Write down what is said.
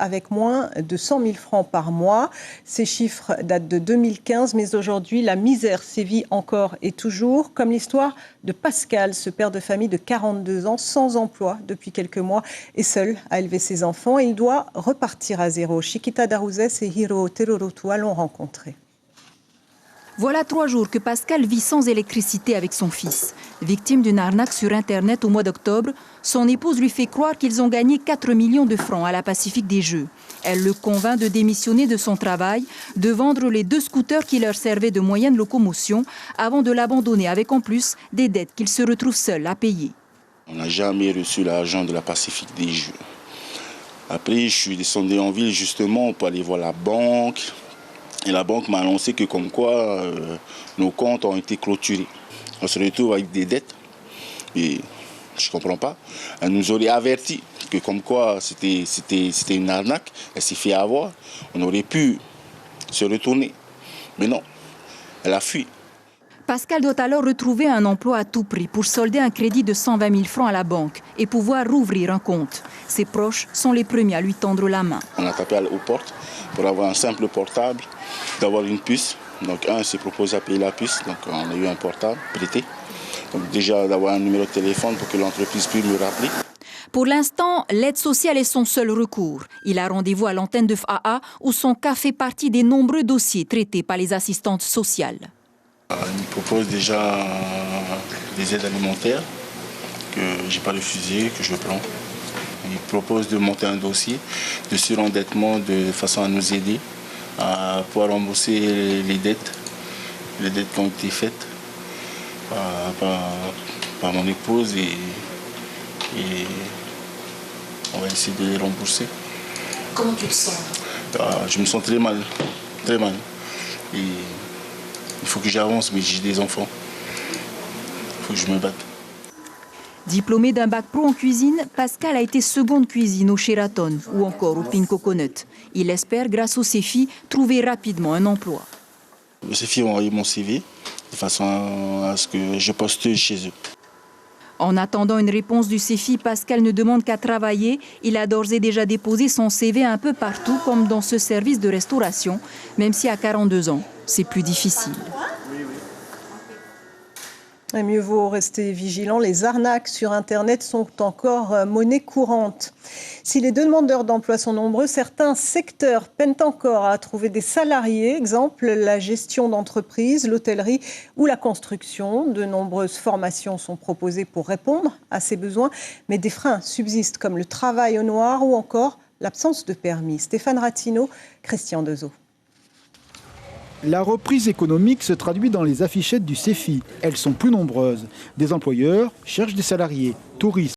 avec moins de 100 000 francs par mois. Ces chiffres datent de 2015, mais aujourd'hui, la misère sévit encore et toujours, comme l'histoire de Pascal, ce père de famille de 42 ans, sans emploi depuis quelques mois et seul à élever ses enfants. Il doit repartir à zéro. Chiquita Darouzès et Hiro Terorotua l'ont rencontré. Voilà 3 jours que Pascal vit sans électricité avec son fils. Victime d'une arnaque sur Internet au mois d'octobre, son épouse lui fait croire qu'ils ont gagné 4 millions de francs à la Pacifique des Jeux. Elle le convainc de démissionner de son travail, de vendre les 2 scooters qui leur servaient de moyen de locomotion avant de l'abandonner avec en plus des dettes qu'il se retrouve seul à payer. On n'a jamais reçu l'argent de la Pacifique des Jeux. Après, je suis descendu en ville justement pour aller voir la banque. Et la banque m'a annoncé que comme quoi nos comptes ont été clôturés. On se retrouve avec des dettes. Et je ne comprends pas. Elle nous aurait averti que comme quoi c'était une arnaque. Elle s'est fait avoir. On aurait pu se retourner. Mais non, elle a fui. Pascal doit alors retrouver un emploi à tout prix pour solder un crédit de 120 000 francs à la banque et pouvoir rouvrir un compte. Ses proches sont les premiers à lui tendre la main. On a tapé aux portes pour avoir un simple portable, d'avoir une puce. Donc un s'est proposé à payer la puce, donc on a eu un portable prêté. Donc déjà d'avoir un numéro de téléphone pour que l'entreprise puisse me rappeler. Pour l'instant, l'aide sociale est son seul recours. Il a rendez-vous à l'antenne de FAA où son cas fait partie des nombreux dossiers traités par les assistantes sociales. Il me propose déjà des aides alimentaires que je n'ai pas refusées, que je prends. Il propose de monter un dossier de surendettement de façon à nous aider à pouvoir rembourser les dettes qui ont été faites par mon épouse et on va essayer de les rembourser. Comment tu te sens? Je me sens très mal, très mal. Et il faut que j'avance, mais j'ai des enfants. Il faut que je me batte. Diplômé d'un bac pro en cuisine, Pascal a été seconde cuisine au Sheraton ou encore au Pink Coconut. Il espère, grâce au CEFI, trouver rapidement un emploi. Le CEFI a envoyé mon CV de façon à ce que je postule chez eux. En attendant une réponse du CEFI, Pascal ne demande qu'à travailler. Il a d'ores et déjà déposé son CV un peu partout, comme dans ce service de restauration, même si à 42 ans, c'est plus difficile. Et mieux vaut rester vigilant, les arnaques sur Internet sont encore monnaie courante. Si les demandeurs d'emploi sont nombreux, certains secteurs peinent encore à trouver des salariés. Exemple, la gestion d'entreprise, l'hôtellerie ou la construction. De nombreuses formations sont proposées pour répondre à ces besoins, mais des freins subsistent comme le travail au noir ou encore l'absence de permis. Stéphane Ratino, Christian Dezo. La reprise économique se traduit dans les affichettes du CEFI. Elles sont plus nombreuses. Des employeurs cherchent des salariés. Tourisme,